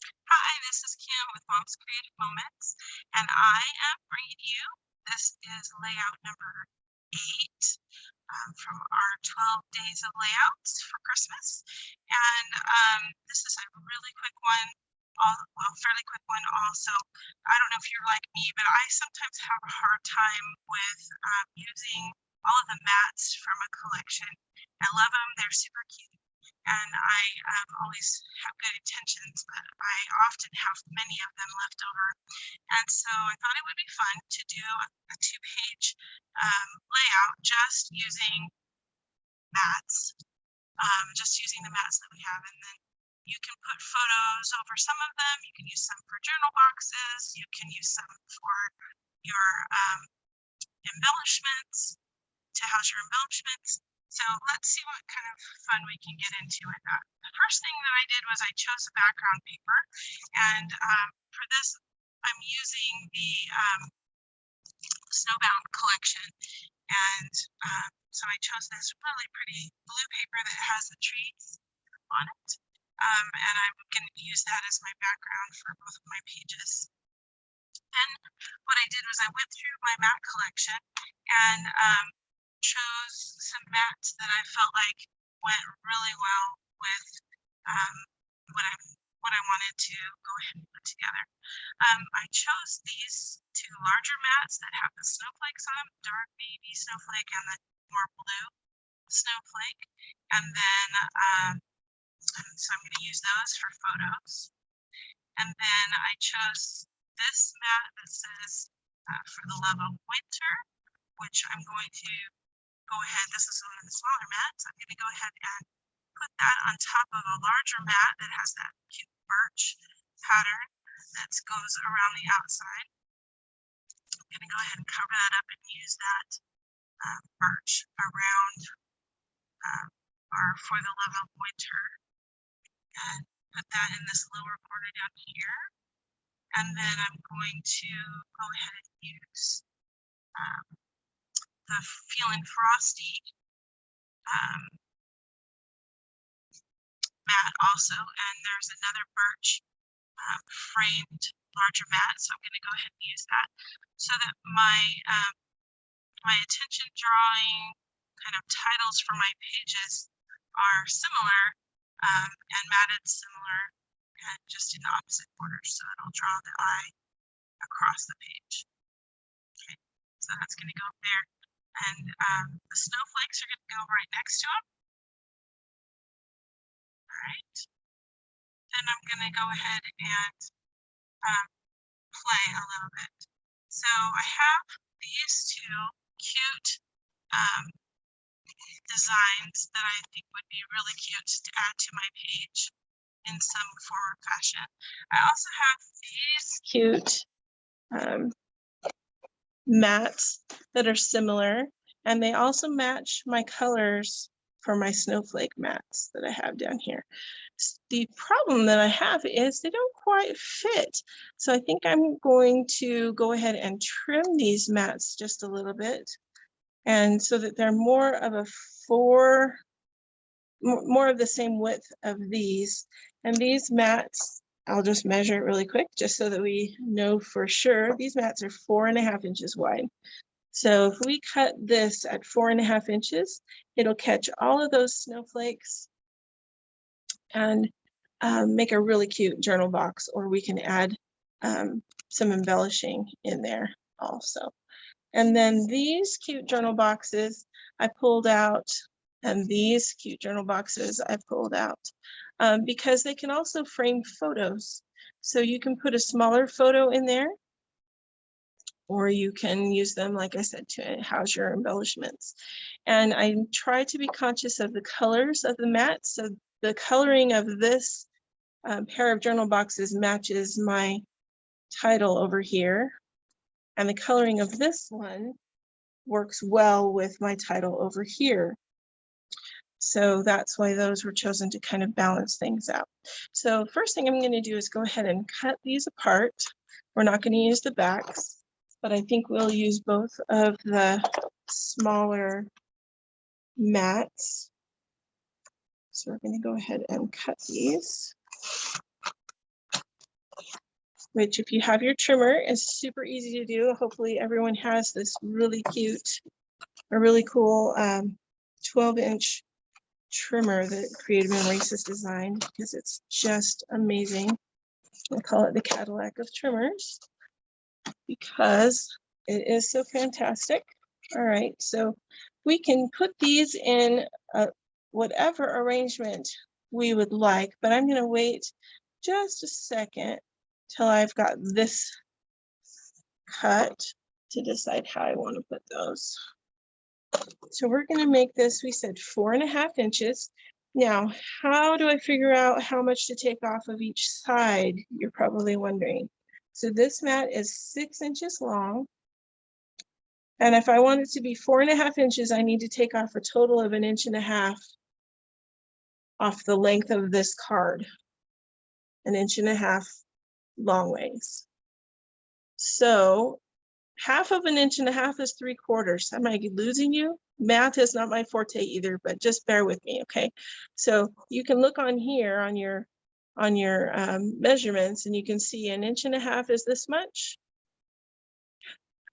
Hi, this is Kim with Mom's Creative Moments, and I am bringing you this is layout number 8 from our 12 days of layouts for Christmas. And this is a really quick one, fairly quick one also. I don't know if you're like me, but I sometimes have a hard time with using all of the mats from a collection. I love them, they're super cute and I always have good intentions, but I often have many of them left over. And so I thought it would be fun to do a two-page layout just using mats, just using the mats that we have. And then you can put photos over some of them. You can use some for journal boxes. You can use some for your embellishments, to house your embellishments. So let's see what kind of fun we can get into with that. The first thing that I did was I chose a background paper, and for this, I'm using the Snowbound collection, and so I chose this really pretty blue paper that has the trees on it, and I'm going to use that as my background for both of my pages. And what I did was I went through my mat collection and chose some mats that I felt like went really well with um, what I wanted to go ahead and put together. I chose these two larger mats that have the snowflakes on them, dark baby snowflake and the more blue snowflake. And then, so I'm going to use those for photos. And then I chose this mat that says for the love of winter, which I'm going to go ahead, this is one of the smaller mats. I'm going to go ahead and put that on top of a larger mat that has that cute birch pattern that goes around the outside. I'm going to go ahead and cover that up and use that birch around or for the love of winter, and put that in this lower corner down here. And then I'm going to go ahead and use the Feeling Frosty mat also, and there's another birch framed larger mat, so I'm going to go ahead and use that so that my attention drawing kind of titles for my pages are similar and matted similar and just in opposite orders, so it'll draw the eye across the page. Okay, so that's going to go up there, and the snowflakes are going to go right next to them. All right, then I'm going to go ahead and play a little bit. So I have these two cute designs that I think would be really cute to add to my page in some form or fashion. I also have these cute mats that are similar, and they also match my colors for my snowflake mats that I have down here. The problem that I have is they don't quite fit. So I think I'm going to go ahead and trim these mats just a little bit, and so that they're more of a more of the same width of these. And these mats, I'll just measure it really quick just so that we know for sure. These mats are 4.5 inches wide. So if we cut this at 4.5 inches, it'll catch all of those snowflakes and make a really cute journal box, or we can add some embellishing in there also. And then these cute journal boxes I pulled out, and these cute journal boxes I pulled out because they can also frame photos. So you can put a smaller photo in there, or you can use them, like I said, to house your embellishments. And I try to be conscious of the colors of the mat. So the coloring of this pair of journal boxes matches my title over here. And the coloring of this one works well with my title over here. So that's why those were chosen to kind of balance things out. So first thing I'm going to do is go ahead and cut these apart. We're not going to use the backs, but I think we'll use both of the smaller mats. So we're going to go ahead and cut these. which if you have your trimmer is super easy to do. Hopefully everyone has this really cute, a really cool 12-inch trimmer that Creative Memories has designed, because it's just amazing. I call it the Cadillac of trimmers because it is so fantastic. All right, so we can put these in whatever arrangement we would like, but I'm going to wait just a second till I've got this cut to decide how I want to put those. So we're going to make this, we said 4.5 inches. Now, how do I figure out how much to take off of each side? You're probably wondering. So this mat is 6 inches long. And if I want it to be 4.5 inches, I need to take off a total of 1.5 inches off the length of this card. 1.5 inches long ways. So 1/2 of 1.5 inches is 3/4. Am I losing you? Math is not my forte either, but just bear with me, okay? So you can look on here on your measurements, and you can see 1.5 inches is this much.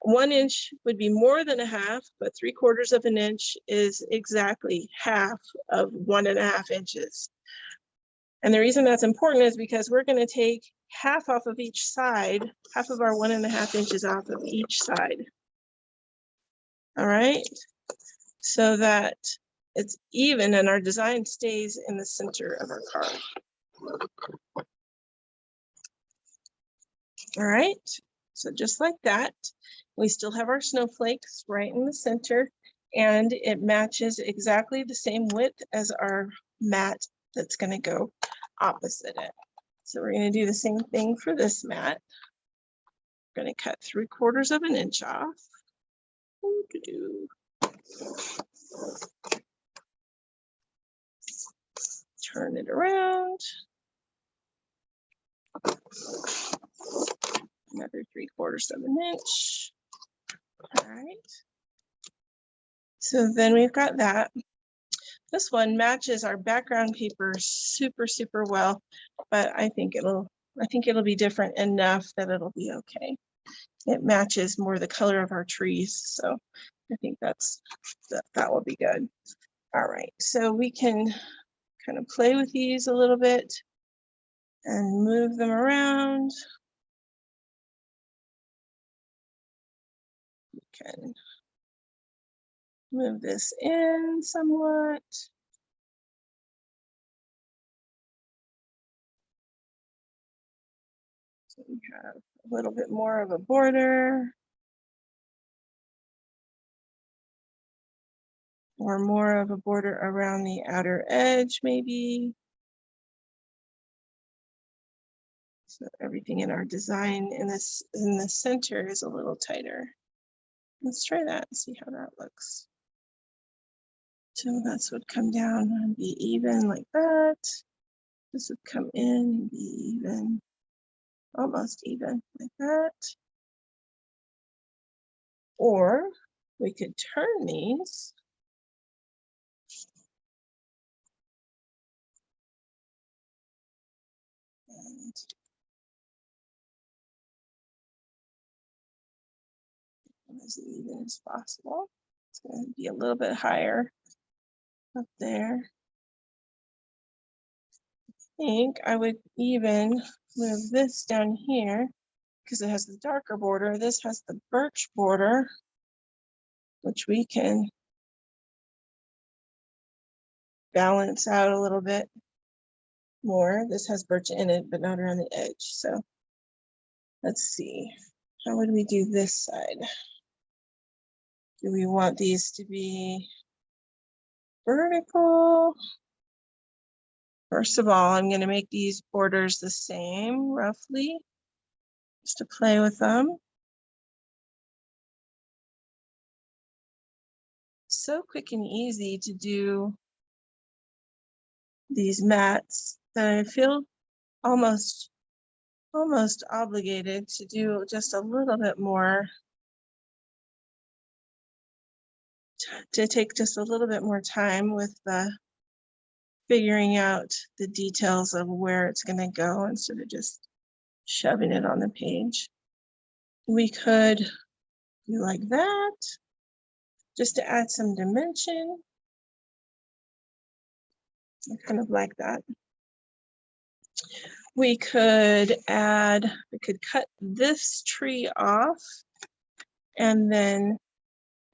1 inch would be more than 1/2, but 3/4 of an inch is exactly 1/2 of 1.5 inches. And the reason that's important is because we're going to take 1/2 off of each side, 1/2 of our 1.5 inches off of each side. All right, so that it's even and our design stays in the center of our card. All right, so just like that, we still have our snowflakes right in the center, and it matches exactly the same width as our mat that's going to go opposite it. So we're going to do the same thing for this mat. We're going to cut 3/4 of an inch off. Turn it around. Another 3/4 of an inch. All right. So then we've got that. This one matches our background paper super, super well, but I think it'll be different enough that it'll be okay. It matches more the color of our trees, so I think that will be good. All right, so we can kind of play with these a little bit and move them around. We can move this in somewhat. So we have a little bit more of a border. Or more of a border around the outer edge, maybe. So everything in our design in the center is a little tighter. Let's try that and see how that looks. So that's would come down and be even like that. This would come in and be even, almost even like that. Or we could turn these. And as even as possible. It's going to be a little bit higher up there. I think I would even move this down here because it has the darker border. This has the birch border, which we can balance out a little bit more. This has birch in it, but not around the edge. So let's see. How would we do this side? Do we want these to be vertical? First of all, I'm going to make these borders the same, roughly, just to play with them. So quick and easy to do these mats that I feel almost obligated to do just a little bit more, to take just a little bit more time with figuring out the details of where it's going to go instead of just shoving it on the page. We could do like that, just to add some dimension. I kind of like that. We could cut this tree off, and then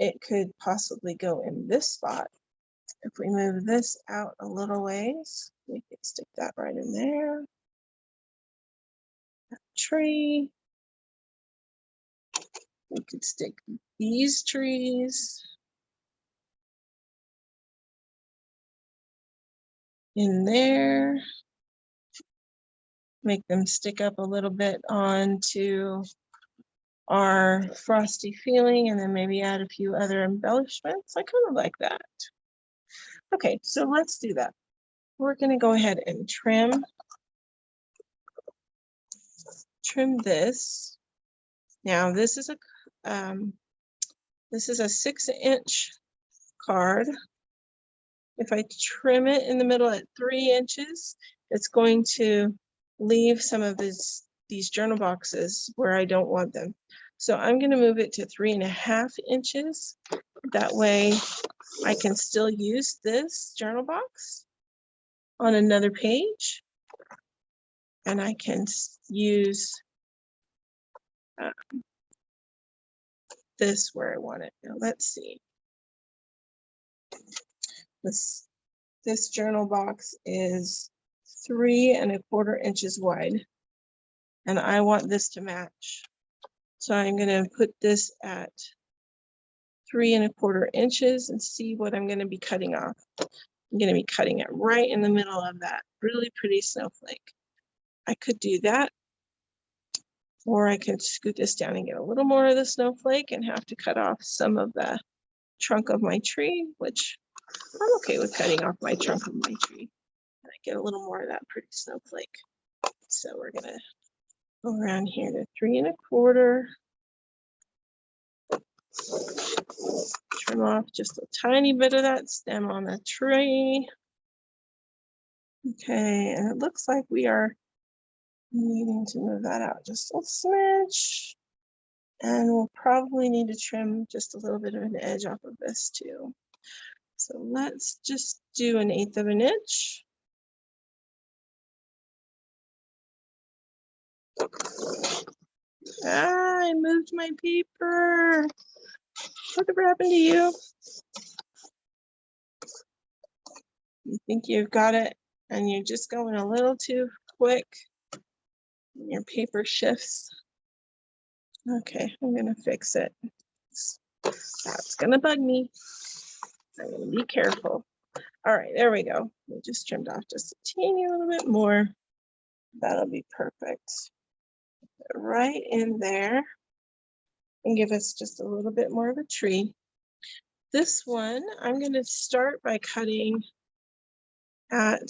it could possibly go in this spot. If we move this out a little ways, we could stick that right in there. That tree. We could stick these trees in there. Make them stick up a little bit onto our frosty feeling, and then maybe add a few other embellishments. I kind of like that. Okay, so let's do that. We're going to go ahead and trim this. Now this is a 6-inch card. If I trim it in the middle at 3 inches, it's going to leave some of these journal boxes where I don't want them. So I'm going to move it to 3.5 inches. That way I can still use this journal box on another page, and I can use this where I want it. Now let's see. This journal box is 3¼ inches wide, and I want this to match. So I'm going to put this at 3¼ inches and see what I'm going to be cutting off. I'm going to be cutting it right in the middle of that really pretty snowflake. I could do that, or I can scoot this down and get a little more of the snowflake and have to cut off some of the trunk of my tree, which I'm okay with cutting off my trunk of my tree. And I get a little more of that pretty snowflake. So we're going to go around here to 3¼ trim off just a tiny bit of that stem on the tree. Okay, and it looks like we are needing to move that out just a smidge. And we'll probably need to trim just a little bit of an edge off of this too. So let's just do 1/8 of an inch. I moved my paper. Whatever happened to you? You think you've got it and you're just going a little too quick. Your paper shifts. Okay, I'm gonna fix it. That's gonna bug me. I'm gonna be careful. All right, there we go. We just trimmed off just a teeny little bit more. That'll be perfect. Right in there and give us just a little bit more of a tree. This one, I'm going to start by cutting at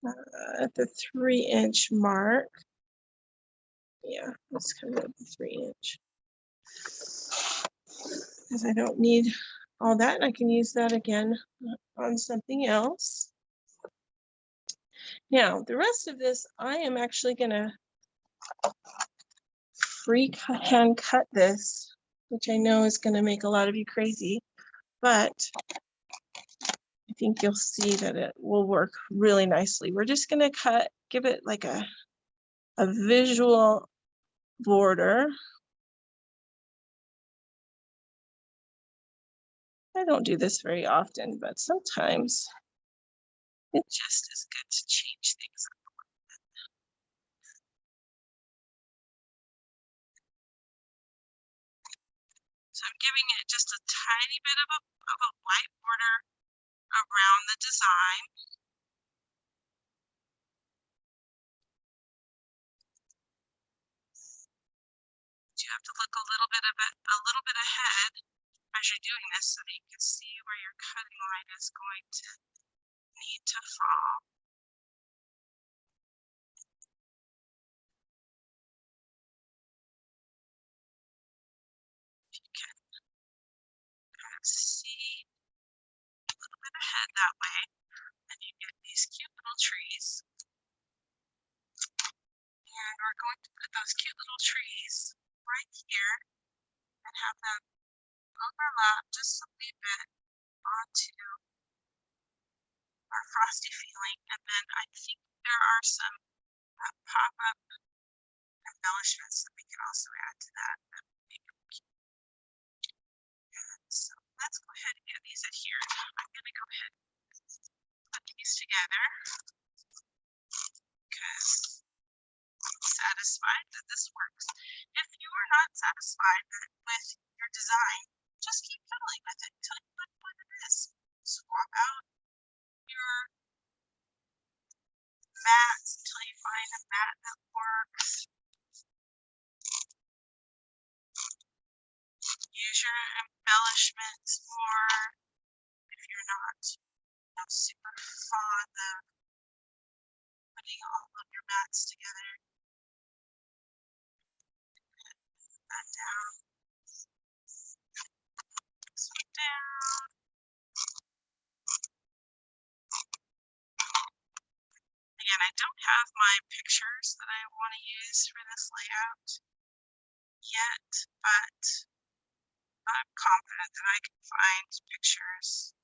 the 3-inch mark. Yeah, let's cut it at the 3-inch. Because I don't need all that, and I can use that again on something else. Now, the rest of this, I am actually going to hand cut this, which I know is going to make a lot of you crazy, but I think you'll see that it will work really nicely. We're just going to give it like a visual border. I don't do this very often, but sometimes it just is good to change things up. So I'm giving it just a tiny bit of a white border around the design. You have to look a little bit ahead as you're doing this so that you can see where your cutting line is going to need to fall. If you can kind of see a little bit ahead that way, and you get these cute little trees. we're going to put those cute little trees right here and have them overlap just a wee bit onto our frosty feeling. And then I think there are some pop-up embellishments that we can also add to that. That would be really cute. So let's go ahead and get these adhered. I'm going to go ahead and put these together because I'm satisfied that this works. If you are not satisfied with your design, just keep fiddling with it until you find what it is. Swap out your mats until you find a mat that works. Use your embellishments more if you're not super fond of putting all of your mats together. That down. Sweep down. Again, I don't have my pictures that I want to use for this layout yet, but I'm confident that I can find pictures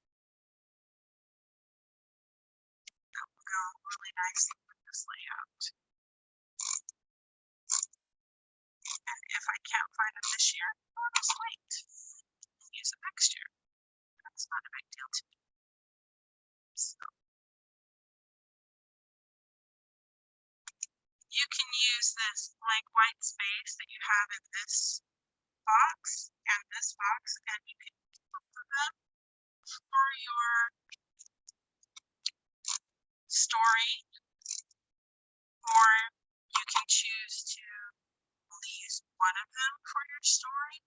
that will go really nicely with this layout. And if I can't find them this year, I'll just wait and use them next year. That's not a big deal to me. So you can use this blank white space that you have in this box and this box, and you can look for them for your story, or you can choose to only use one of them for your story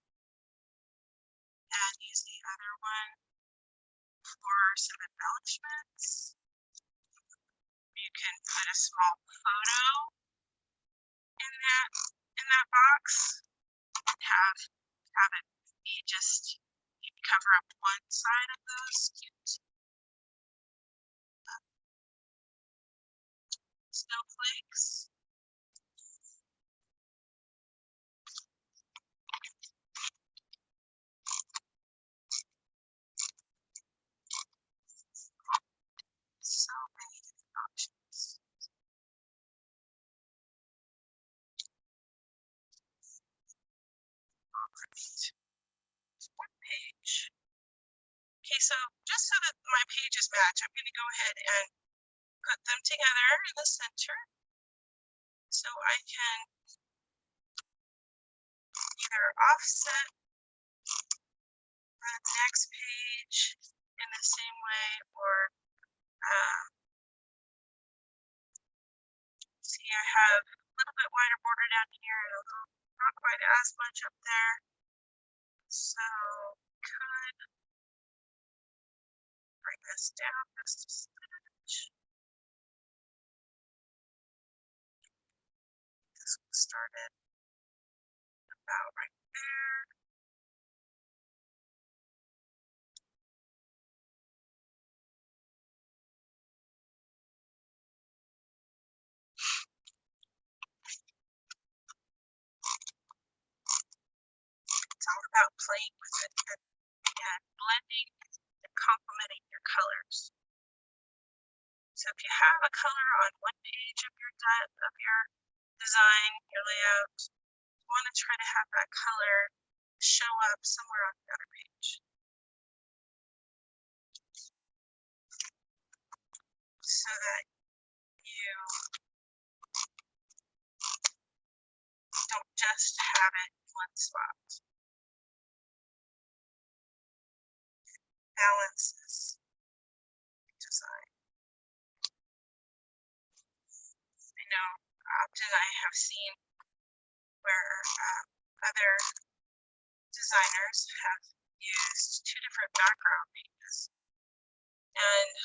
and use the other one for some embellishments. You can put a small photo in that box and have it be just, you cover up one side of those cute snowflakes. So many different options. All right. One page. Okay, so just so that my pages match, I'm going to go ahead and put them together in the center so I can either offset the next page in the same way, or see, I have a little bit wider border down here and not quite as much up there. So could bring this down just a smidge. This one started about right there. It's all about playing with it and blending and complementing your colors. So if you have a color on one page of your design, your layout, you want to try to have that color show up somewhere on the other page. So that you don't just have it in one spot. Balances design. I know often I have seen where other designers have used two different background pages, and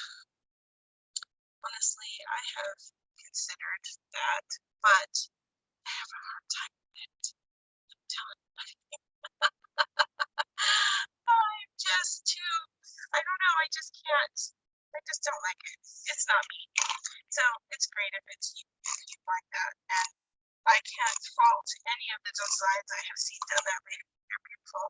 honestly I have considered that, but I have a hard time with it. I'm telling you. I'm just too, I don't know, I just can't, I just don't like it. It's not me. So it's great if it's you, if you like that. And I can't fault any of the designs I have seen done that way. They're beautiful.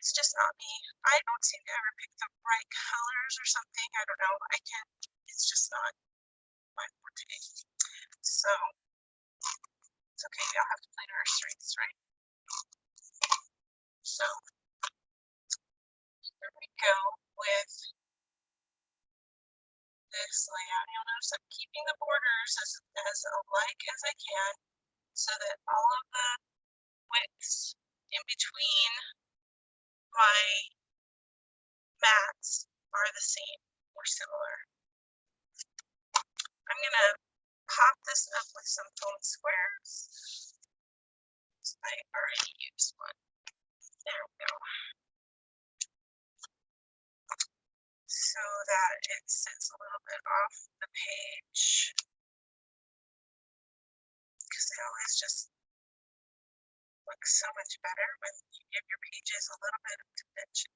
It's just not me. I don't seem to ever pick the right colors or something. I don't know. It's just not my forte. So it's okay. We all have to play to our strengths, right? So here we go with this layout. You'll notice I'm keeping the borders as alike as I can so that all of the widths in between my mats are the same or similar. I'm gonna pop this up with some foam squares. I already used one. There we go. So that it sits a little bit off the page. Because it always just looks so much better when you give your pages a little bit of dimension.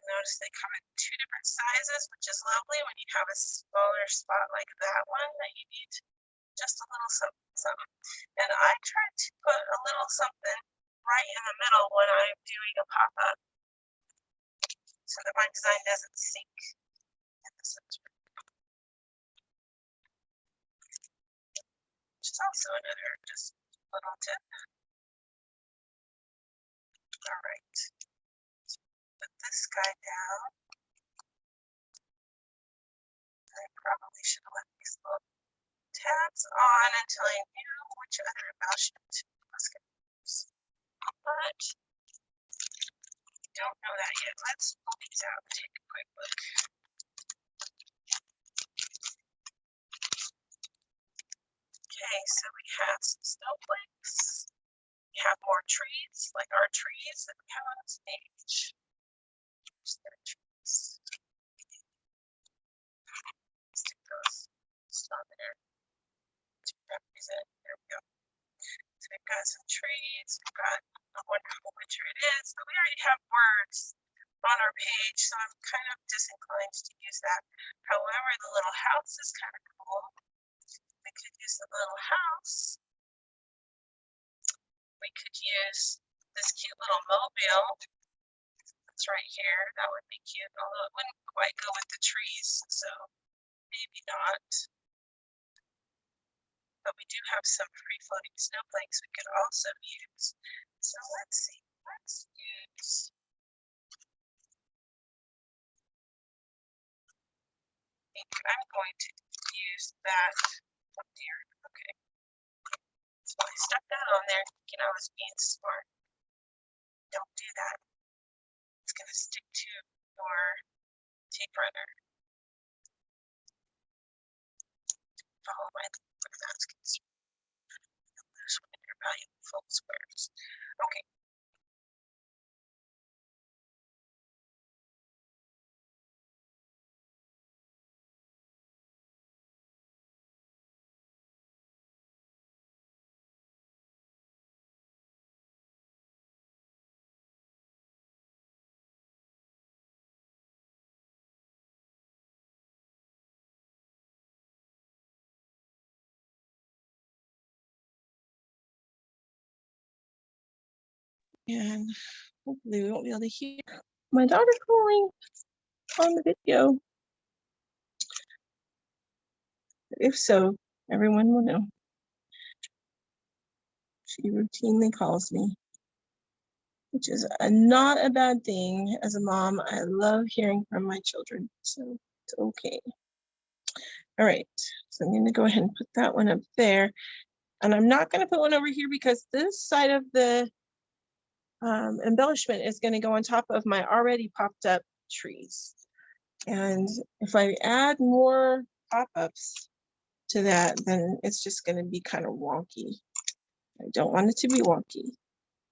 Notice they come in 2 different sizes, which is lovely when you have a smaller spot like that one that you need just a little something. And I try to put a little something right in the middle when I'm doing a pop-up so that my design doesn't sink in the center. Which is also another just little tip. All right, put this guy down. I probably should have left these little tabs on until I knew which other embellishment I was going to use. But I don't know that yet. Let's pull these out and take a quick look. Okay, so we have some snowflakes. We have more trees, like our trees that we have on this page. There's their trees. Stick those just on there to represent. There we go. So we've got some trees. We've got a wonderful picture it is, but we already have words on our page, so I'm kind of disinclined to use that. However, the little house is kind of cool. We could use the little house. We could use this cute little mobile that's right here. That would be cute, although it wouldn't quite go with the trees, so maybe not. But we do have some free-floating snowflakes we could also use. So let's see. Let's use. I think I'm going to use that. Oh dear. Okay. So I stuck that on there thinking I was being smart. Don't do that. It's going to stick to your tape runner. Follow my where that's concerned. Lose one of your valuable foam squares. Okay. And hopefully we won't be able to hear my daughter calling on the video. If so, everyone will know. She routinely calls me, which is not a bad thing. As a mom, I love hearing from my children, so it's okay. All right, so I'm gonna go ahead and put that one up there. And I'm not gonna put one over here because this side of the embellishment is gonna go on top of my already popped up trees. And if I add more pop-ups to that, then it's just gonna be kind of wonky. I don't want it to be wonky.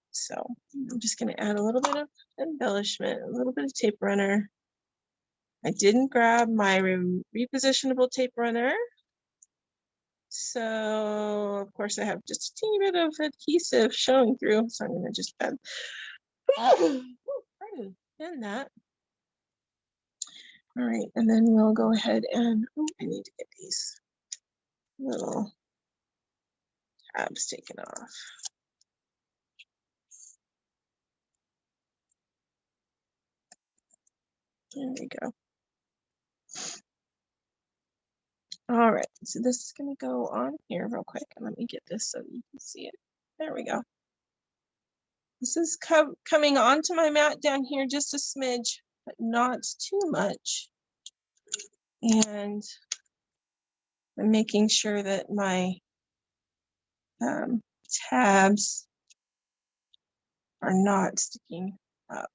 So I'm just gonna add a little bit of embellishment, a little bit of tape runner. I didn't grab my repositionable tape runner. So of course I have just a teeny bit of adhesive showing through. So I'm gonna just add in that. All right, and then we'll go ahead and, oh, I need to get these little tabs taken off. There we go. All right, so this is gonna go on here real quick, and let me get this so you can see it. There we go. This is coming onto my mat down here just a smidge, but not too much. And I'm making sure that my tabs are not sticking up.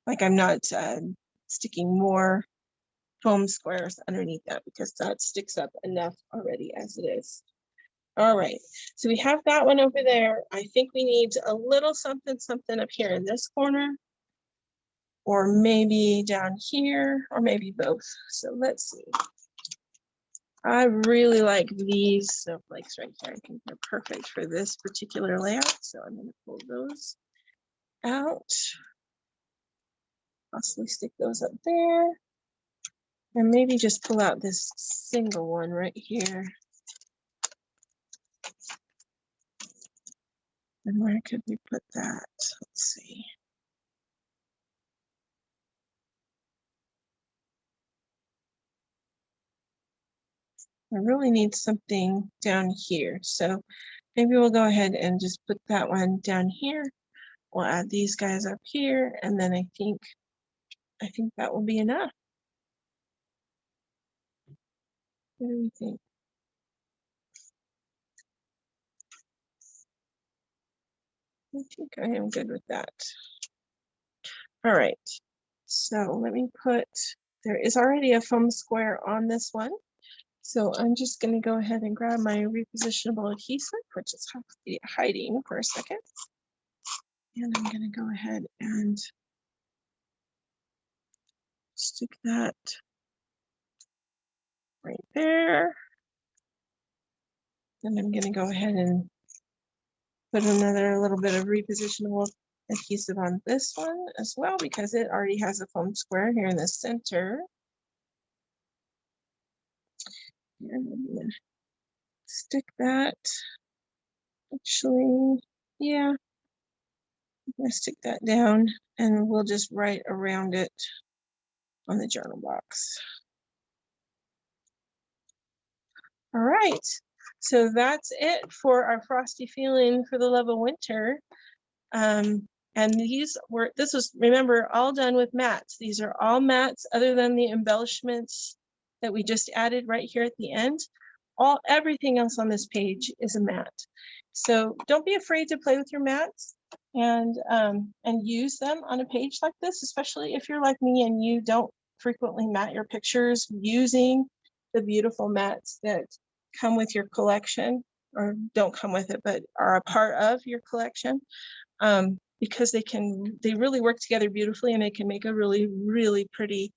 Like I'm not sticking more foam squares underneath that because that sticks up enough already as it is. All right, so we have that one over there. I think we need a little something up here in this corner, or maybe down here, or maybe both. So let's see. I really like these snowflakes right here. I think they're perfect for this particular layout. So I'm going to pull those out. Possibly stick those up there. And maybe just pull out this single one right here. And where could we put that? Let's see. I really need something down here. So maybe we'll go ahead and just put that one down here. We'll add these guys up here. And then I think that will be enough. What do we think? I think I am good with that. All right. So let me put, there is already a foam square on this one. So I'm just going to go ahead and grab my repositionable adhesive, which is hiding for a second. And I'm going to go ahead and stick that right there. And I'm going to go ahead and put another little bit of repositionable adhesive on this one as well, because it already has a foam square here in the center. And I'm going to stick that. Actually, yeah, I'm going to stick that down and we'll just write around it on the journal box. All right, so that's it for our frosty feeling for the love of winter. And this was, remember, all done with mats. These are all mats other than the embellishments that we just added right here at the end. Everything else on this page is a mat. So don't be afraid to play with your mats and use them on a page like this, especially if you're like me and you don't frequently mat your pictures using the beautiful mats that come with your collection, or don't come with it, but are a part of your collection. Because they really work together beautifully and they can make a really, really pretty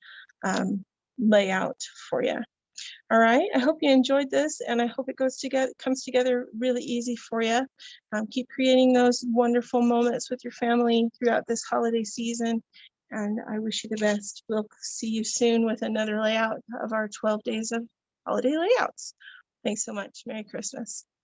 layout for you. All right, I hope you enjoyed this and I hope it comes together really easy for you. Keep creating those wonderful moments with your family throughout this holiday season. And I wish you the best. We'll see you soon with another layout of our 12 days of holiday layouts. Thanks so much. Merry Christmas.